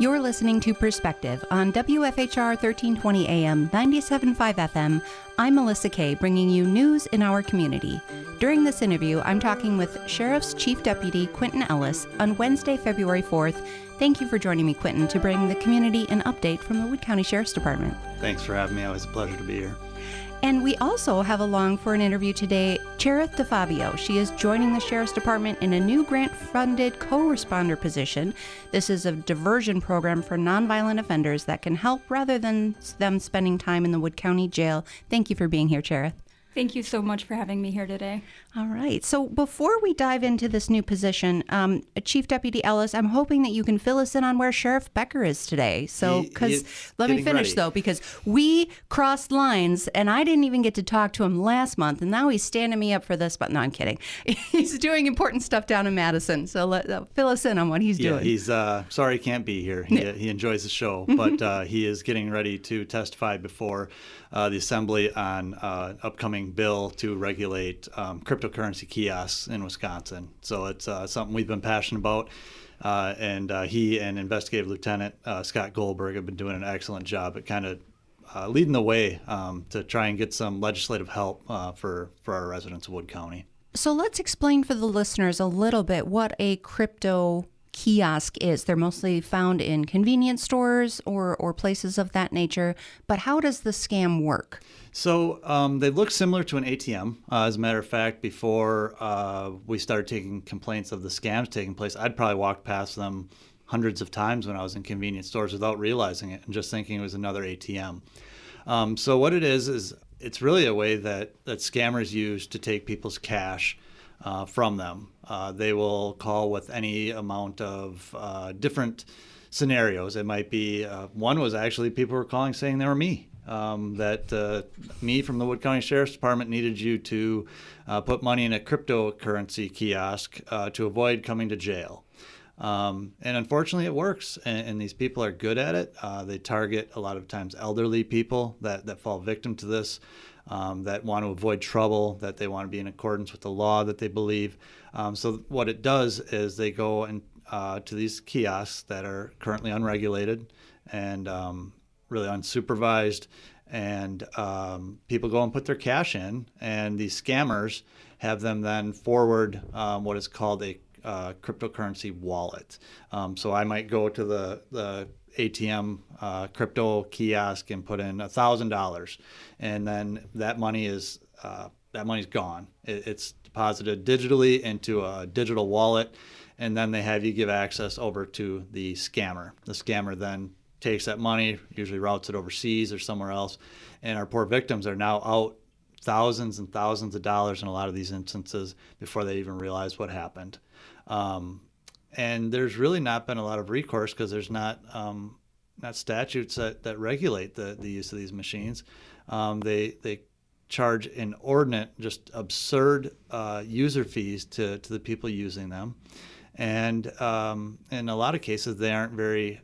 You're listening to Perspective on WFHR 1320 AM, 97.5 FM. I'm Melissa Kay, bringing you news in our community. During this interview, I'm talking with Sheriff's Chief Deputy Quentin Ellis on Wednesday, February 4th. Thank you for joining me, Quentin, to bring the community an update from the Wood County Sheriff's Department. Thanks for having me. Always a pleasure to be here. And we also have along for an interview today Cherith DeFabbio. She is joining the Sheriff's Department in a new grant-funded co-responder position. This is a diversion program for nonviolent offenders that can help rather than them spending time in the Wood County Jail. Thank you for being here, Cherith. Thank you so much for having me here today. All right. So before we dive into this new position, Chief Deputy Ellis, I'm hoping that you can fill us in on where Sheriff Becker is today. So, because let me finish though, because we crossed lines and I didn't even get to talk to him last month, and now he's standing me up for this. But no, I'm kidding. He's doing important stuff down in Madison. So fill us in on what he's doing. He's sorry he can't be here. He enjoys the show, but he is getting ready to testify before the Assembly on upcoming bill to regulate cryptocurrency kiosks in Wisconsin. So it's something we've been passionate about, and he and Investigative Lieutenant Scott Goldberg have been doing an excellent job at kind of leading the way to try and get some legislative help for our residents of Wood County. So let's explain for the listeners a little bit what a crypto kiosk is. They're mostly found in convenience stores or places of that nature, but how does the scam work? So they look similar to an ATM. As a matter of fact, before we started taking complaints of the scams taking place, I'd probably walked past them hundreds of times when I was in convenience stores without realizing it and just thinking it was another ATM. So what it is it's really a way that scammers use to take people's cash from them. They will call with any amount of different scenarios. It might be, one was actually people were calling saying they were me. That me from the Wood County Sheriff's Department needed you to put money in a cryptocurrency kiosk to avoid coming to jail. And unfortunately it works, and these people are good at it. They target a lot of times elderly people that fall victim to this, that want to avoid trouble, that they want to be in accordance with the law that they believe. So what it does is they go to these kiosks that are currently unregulated and really unsupervised, and people go and put their cash in, and these scammers have them then forward what is called a cryptocurrency wallet. So I might go to the ATM crypto kiosk and put in $1,000, and then that money's gone. It's deposited digitally into a digital wallet, and then they have you give access over to the scammer. The scammer then takes that money, usually routes it overseas or somewhere else, and our poor victims are now out thousands and thousands of dollars in a lot of these instances before they even realize what happened. And there's really not been a lot of recourse because there's not statutes that regulate the use of these machines. They charge inordinate, just absurd user fees to the people using them. And in a lot of cases, they aren't very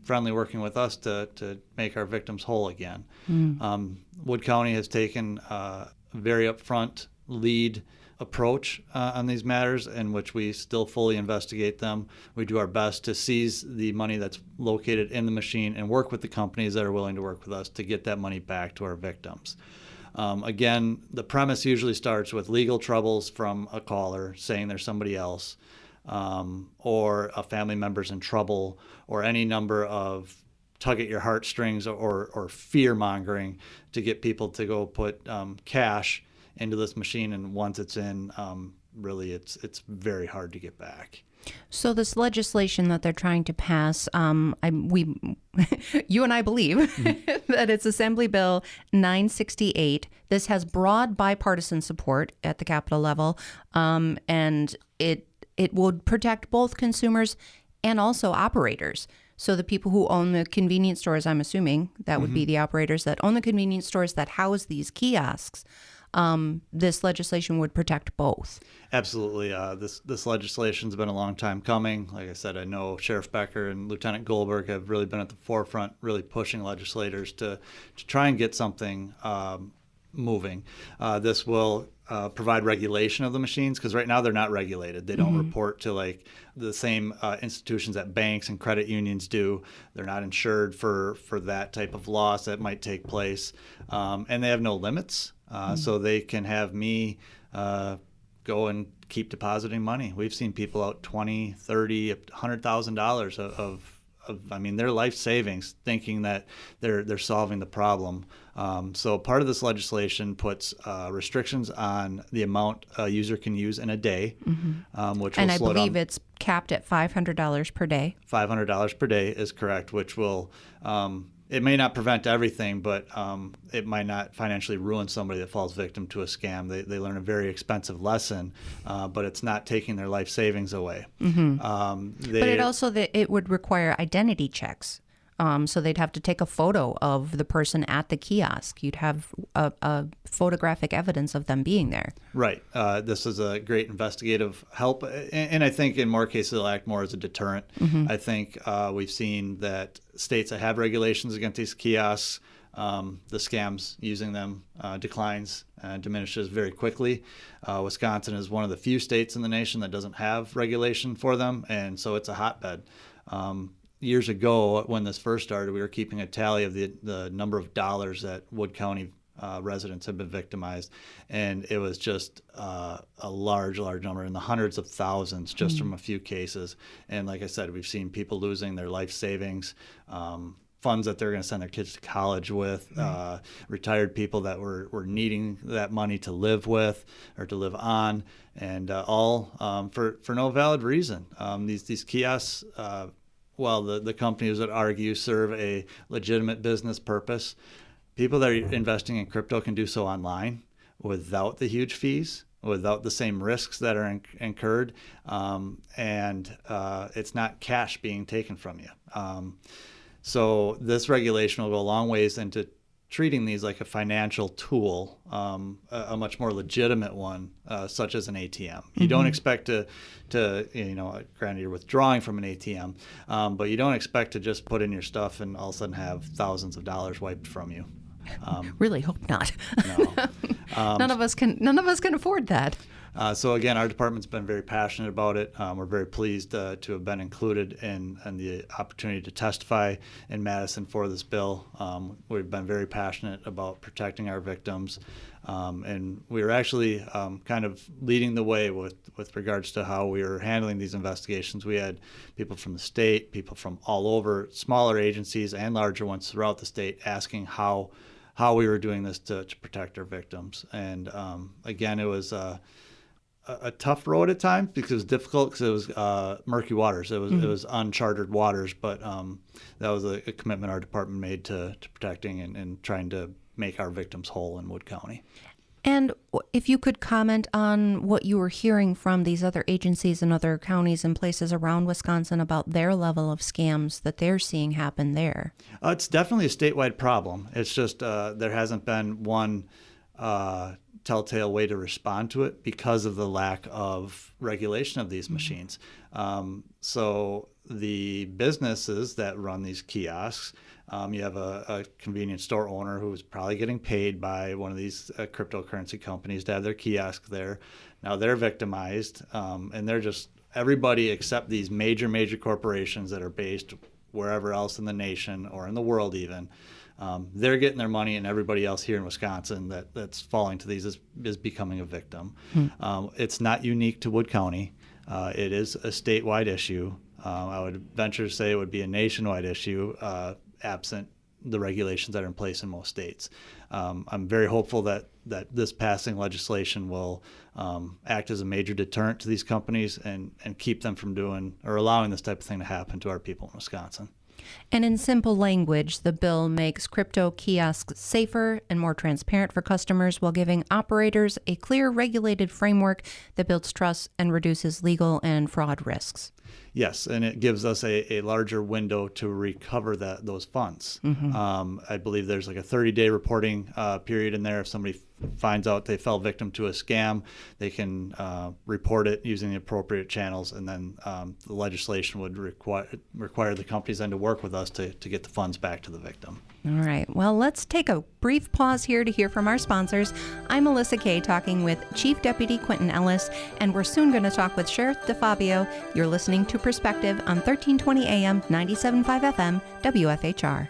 friendly working with us to make our victims whole again. Wood County has taken a very upfront lead approach on these matters, in which we still fully investigate them. We do our best to seize the money that's located in the machine and work with the companies that are willing to work with us to get that money back to our victims. Again, the premise usually starts with legal troubles from a caller saying there's somebody else, or a family member's in trouble, or any number of tug at your heartstrings or fear mongering to get people to go put cash into this machine, and once it's in, really it's very hard to get back. So this legislation that they're trying to pass, you and I believe that it's Assembly Bill 968. This has broad bipartisan support at the Capitol level, and it would protect both consumers and also operators. So the people who own the convenience stores, I'm assuming that would be the operators that own the convenience stores that house these kiosks. This legislation would protect both. Absolutely. This legislation's been a long time coming. Like I said, I know Sheriff Becker and Lieutenant Goldberg have really been at the forefront, really pushing legislators to try and get something moving. This will provide regulation of the machines, because right now they're not regulated. They don't report to like the same institutions that banks and credit unions do. They're not insured for that type of loss that might take place, and they have no limits. So they can have me go and keep depositing money. We've seen people out $20, $30, $100,000 of I mean, their life savings, thinking that they're solving the problem. So part of this legislation puts restrictions on the amount a user can use in a day, which will And I slow believe down. it's capped at $500 per day. $500 per day is correct, which will it may not prevent everything, but it might not financially ruin somebody that falls victim to a scam. They learn a very expensive lesson, but it's not taking their life savings away. But it would require identity checks. So they'd have to take a photo of the person at the kiosk. You'd have a photographic evidence of them being there. Right. This is a great investigative help. And I think in more cases, it'll act more as a deterrent. I think we've seen that states that have regulations against these kiosks, the scams using them declines and diminishes very quickly. Wisconsin is one of the few states in the nation that doesn't have regulation for them, and so it's a hotbed. Years ago, when this first started, we were keeping a tally of the number of dollars that Wood County residents have been victimized, and it was just a large number, in the hundreds of thousands, just from a few cases. And like I said, we've seen people losing their life savings, funds that they're going to send their kids to college with, retired people that were needing that money to live with or to live on, and all for no valid reason. These kiosks, well, the companies would argue serve a legitimate business purpose. People that are investing in crypto can do so online without the huge fees, without the same risks that are incurred, and it's not cash being taken from you. So this regulation will go a long ways into treating these like a financial tool, a much more legitimate one, such as an ATM. You don't expect to granted you're withdrawing from an ATM, but you don't expect to just put in your stuff and all of a sudden have thousands of dollars wiped from you. Really hope not. No. None of us can afford that. So again, our department's been very passionate about it. We're very pleased to have been included in the opportunity to testify in Madison for this bill. We've been very passionate about protecting our victims, and we were actually kind of leading the way with regards to how we were handling these investigations. We had people from the state, people from all over, smaller agencies and larger ones throughout the state, asking how we were doing this to protect our victims. And again, it was a tough road at times because it was difficult, because it was murky waters. It was uncharted waters, but that was a commitment our department made to protecting and trying to make our victims whole in Wood County. And if you could comment on what you were hearing from these other agencies and other counties and places around Wisconsin about their level of scams that they're seeing happen there. It's definitely a statewide problem. It's just there hasn't been one telltale way to respond to it because of the lack of regulation of these machines. So the businesses that run these kiosks, you have a convenience store owner who's probably getting paid by one of these cryptocurrency companies to have their kiosk there. Now they're victimized, and they're just everybody except these major corporations that are based wherever else in the nation or in the world even. They're getting their money, and everybody else here in Wisconsin that's falling to these is becoming a victim. It's not unique to Wood County. It is a statewide issue. I would venture to say it would be a nationwide issue, absent the regulations that are in place in most states. I'm very hopeful that this passing legislation will act as a major deterrent to these companies and keep them from doing or allowing this type of thing to happen to our people in Wisconsin. And in simple language, the bill makes crypto kiosks safer and more transparent for customers while giving operators a clear regulated framework that builds trust and reduces legal and fraud risks. Yes, and it gives us a larger window to recover those funds. I believe there's like a 30-day reporting period in there. If somebody finds out they fell victim to a scam, they can report it using the appropriate channels, and then the legislation would require the companies then to work with us to get the funds back to the victim. All right. Well, let's take a brief pause here to hear from our sponsors. I'm Melissa Kay, talking with Chief Deputy Quentin Ellis, and we're soon going to talk with Cherith DeFabbio. You're listening to Perspective on 1320 AM, 97.5 FM, WFHR.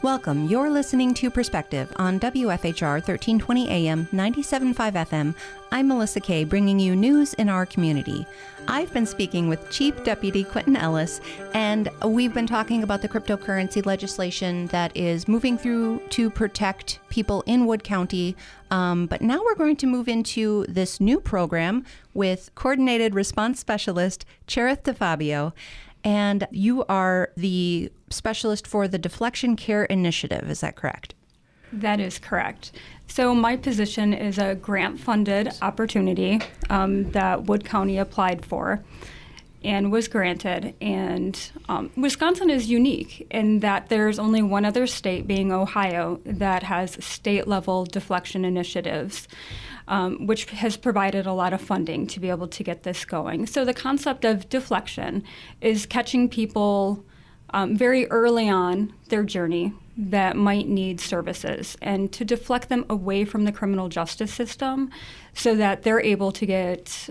Welcome. You're listening to Perspective on WFHR 1320 AM 97.5 FM. I'm Melissa Kay, bringing you news in our community. I've been speaking with Chief Deputy Quentin Ellis, and we've been talking about the cryptocurrency legislation that is moving through to protect people in Wood County. But now we're going to move into this new program with Coordinated Response Specialist Cherith DeFabbio. And you are the specialist for the Deflection Care Initiative. Is that correct? That is correct. So my position is a grant-funded opportunity that Wood County applied for and was granted. And Wisconsin is unique in that there's only one other state, being Ohio, that has state-level deflection initiatives, which has provided a lot of funding to be able to get this going. So the concept of deflection is catching people very early on their journey that might need services, and to deflect them away from the criminal justice system so that they're able to get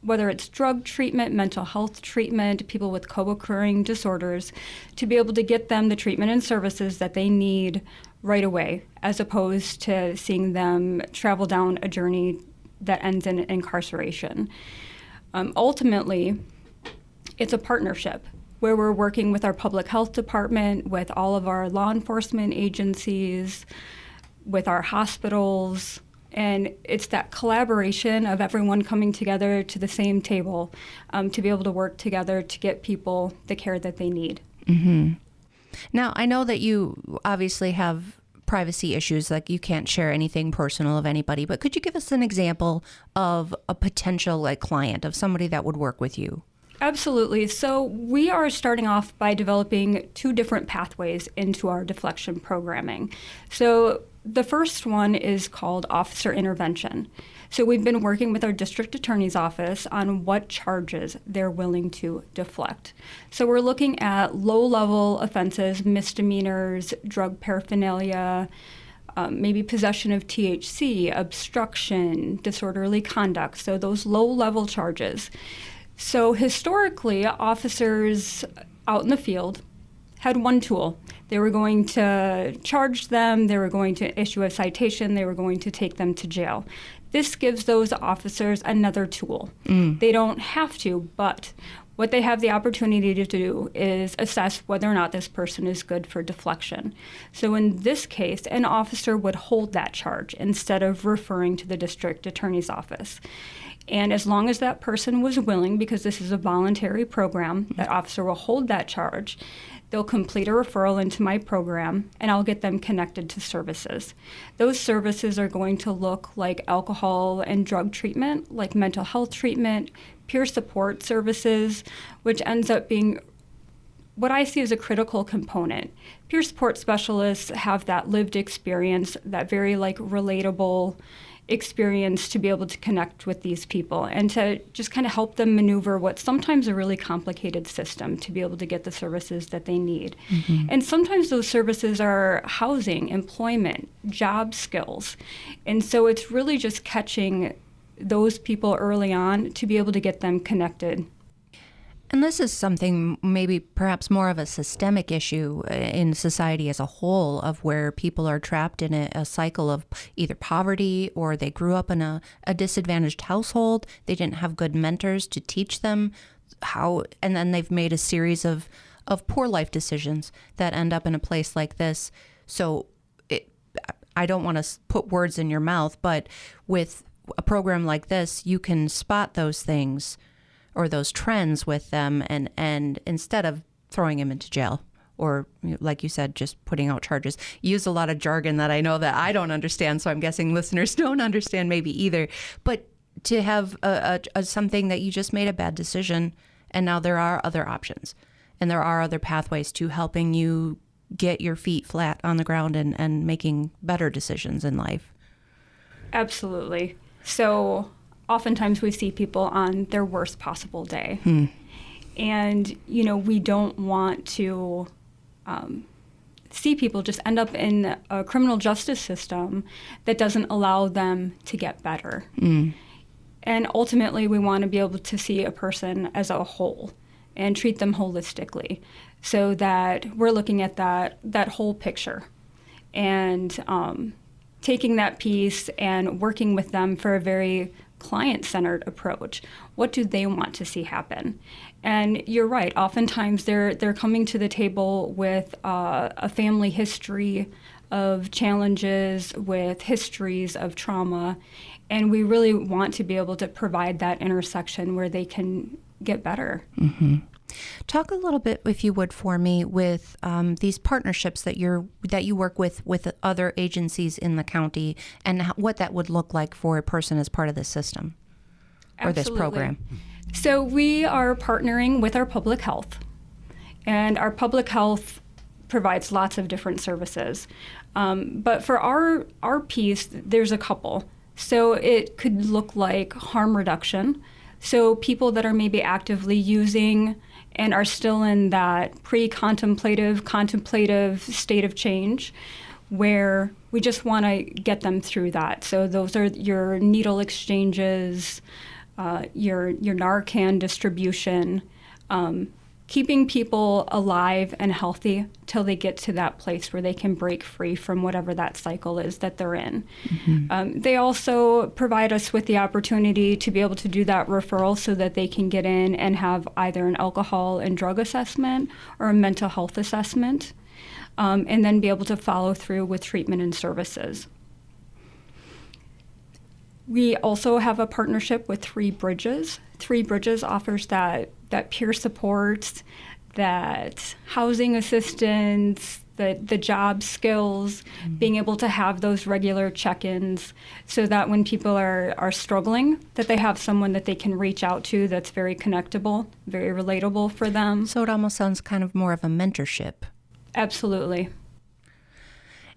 whether it's drug treatment, mental health treatment, people with co-occurring disorders, to be able to get them the treatment and services that they need right away, as opposed to seeing them travel down a journey that ends in incarceration. Ultimately, it's a partnership where we're working with our public health department, with all of our law enforcement agencies, with our hospitals, and it's that collaboration of everyone coming together to the same table to be able to work together to get people the care that they need. Mm-hmm. Now, I know that you obviously have privacy issues, like you can't share anything personal of anybody, but could you give us an example of a potential client, of somebody that would work with you? Absolutely. So we are starting off by developing two different pathways into our deflection programming. So the first one is called officer intervention. So we've been working with our district attorney's office on what charges they're willing to deflect. So we're looking at low-level offenses, misdemeanors, drug paraphernalia, maybe possession of THC, obstruction, disorderly conduct. So those low-level charges. So historically, officers out in the field had one tool. They were going to charge them, they were going to issue a citation, they were going to take them to jail. This gives those officers another tool. They don't have to, but what they have the opportunity to do is assess whether or not this person is good for deflection. So in this case, an officer would hold that charge instead of referring to the district attorney's office. And as long as that person was willing, because this is a voluntary program, that officer will hold that charge. They'll complete a referral into my program, and I'll get them connected to services. Those services are going to look like alcohol and drug treatment, like mental health treatment, peer support services, which ends up being what I see as a critical component. Peer support specialists have that lived experience, that very relatable experience to be able to connect with these people and to just kind of help them maneuver what's sometimes a really complicated system to be able to get the services that they need. Mm-hmm. And sometimes those services are housing, employment, job skills. And so it's really just catching those people early on to be able to get them connected. And this is something maybe perhaps more of a systemic issue in society as a whole, of where people are trapped in a cycle of either poverty, or they grew up in a disadvantaged household. They didn't have good mentors to teach them how, and then they've made a series of poor life decisions that end up in a place like this. So I don't want to put words in your mouth, but with a program like this, you can spot those things or those trends with them, and instead of throwing them into jail, or like you said, just putting out charges. You use a lot of jargon that I know that I don't understand, so I'm guessing listeners don't understand maybe either. But to have a something that you just made a bad decision, and now there are other options, and there are other pathways to helping you get your feet flat on the ground and making better decisions in life. Absolutely. So oftentimes we see people on their worst possible day. And, we don't want to see people just end up in a criminal justice system that doesn't allow them to get better. And ultimately, we want to be able to see a person as a whole and treat them holistically, so that we're looking at that whole picture and taking that piece and working with them for a very client-centered approach. What do they want to see happen? And you're right, oftentimes they're coming to the table with a family history of challenges, with histories of trauma, and we really want to be able to provide that intersection where they can get better. Talk a little bit, if you would, for me, with these partnerships that you work with other agencies in the county, and what that would look like for a person as part of this system or this program. So we are partnering with our public health, and our public health provides lots of different services. But for our piece, there's a couple. So it could look like harm reduction. So people that are maybe actively using and are still in that contemplative state of change, where we just want to get them through that. So those are your needle exchanges, your Narcan distribution, keeping people alive and healthy till they get to that place where they can break free from whatever that cycle is that they're in. They also provide us with the opportunity to be able to do that referral so that they can get in and have either an alcohol and drug assessment or a mental health assessment, and then be able to follow through with treatment and services. We also have a partnership with Three Bridges. Three Bridges offers that peer support, that housing assistance, the job skills, being able to have those regular check-ins, so that when people are struggling, that they have someone that they can reach out to that's very connectable, very relatable for them. So it almost sounds kind of more of a mentorship. Absolutely.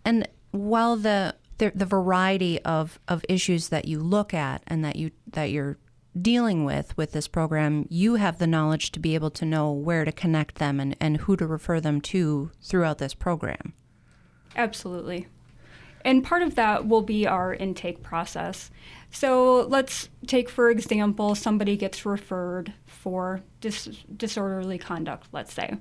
And while the variety of issues that you look at and that you're dealing with this program, you have the knowledge to be able to know where to connect them and who to refer them to throughout this program. Absolutely. And part of that will be our intake process. So let's take, for example, somebody gets referred for disorderly conduct, let's say.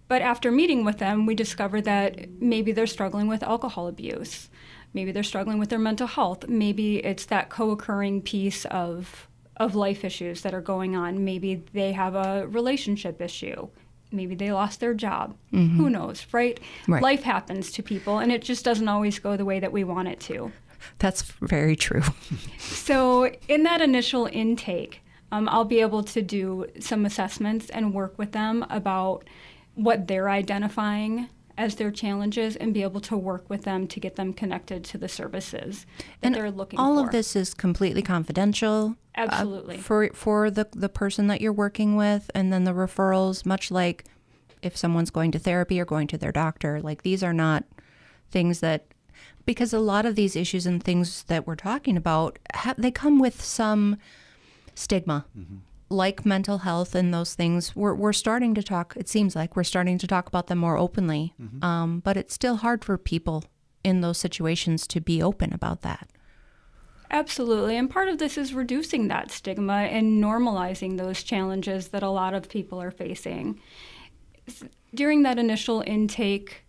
But after meeting with them, we discover that maybe they're struggling with alcohol abuse. Maybe they're struggling with their mental health. Maybe it's that co-occurring piece of life issues that are going on. Maybe they have a relationship issue. Maybe they lost their job. Who knows, right? Life happens to people, and it just doesn't always go the way that we want it to. That's very true. So in that initial intake, I'll be able to do some assessments and work with them about what they're identifying as their challenges, and be able to work with them to get them connected to the services that they're looking for. All of this is completely confidential. Absolutely. For the person that you're working with, and then the referrals, much like if someone's going to therapy or going to their doctor, like these are not things that, because a lot of these issues and things that we're talking about, they come with some stigma. Like mental health and those things, we're starting to talk, it seems like we're starting to talk about them more openly, but it's still hard for people in those situations to be open about that. Absolutely, and part of this is reducing that stigma and normalizing those challenges that a lot of people are facing. During that initial intake,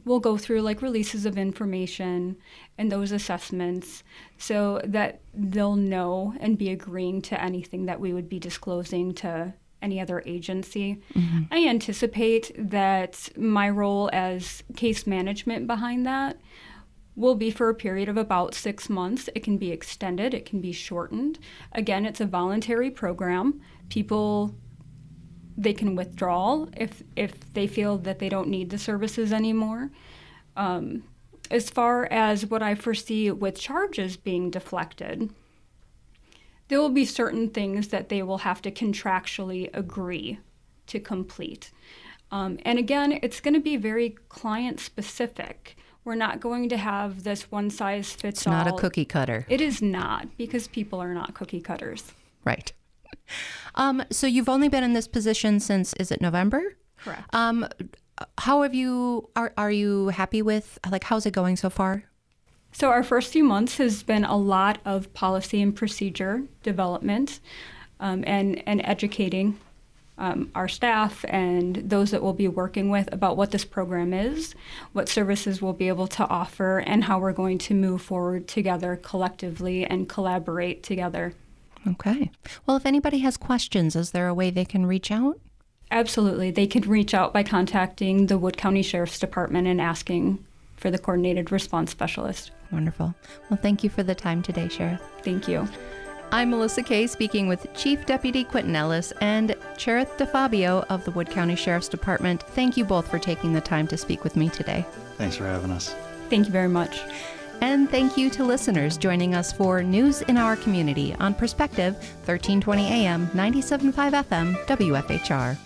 we'll go through like releases of information and those assessments so that they'll know and be agreeing to anything that we would be disclosing to any other agency. I anticipate that my role as case management behind that will be for a period of about 6 months. It can be extended, it can be shortened. Again, it's a voluntary program. People, they can withdraw if they feel that they don't need the services anymore. As far as what I foresee with charges being deflected, there will be certain things that they will have to contractually agree to complete. And again, it's going to be very client specific. We're not going to have this one size fits all. It's not a cookie cutter. It is not, because people are not cookie cutters. Right. So you've only been in this position since, is it November? Correct. How have you, are you happy with, like, how's it going so far? So our first few months has been a lot of policy and procedure development, and educating our staff and those that we'll be working with about what this program is, what services we'll be able to offer, and how we're going to move forward together collectively and collaborate together. Okay. Well, if anybody has questions, is there a way they can reach out? Absolutely. They can reach out by contacting the Wood County Sheriff's Department and asking for the coordinated response specialist. Wonderful. Well, thank you for the time today, Cherith. Thank you. I'm Melissa Kay, speaking with Chief Deputy Quentin Ellis and Cherith DeFabbio of the Wood County Sheriff's Department. Thank you both for taking the time to speak with me today. Thanks for having us. Thank you very much. And thank you to listeners joining us for News in Our Community on Perspective, 1320 AM, 97.5 FM, WFHR.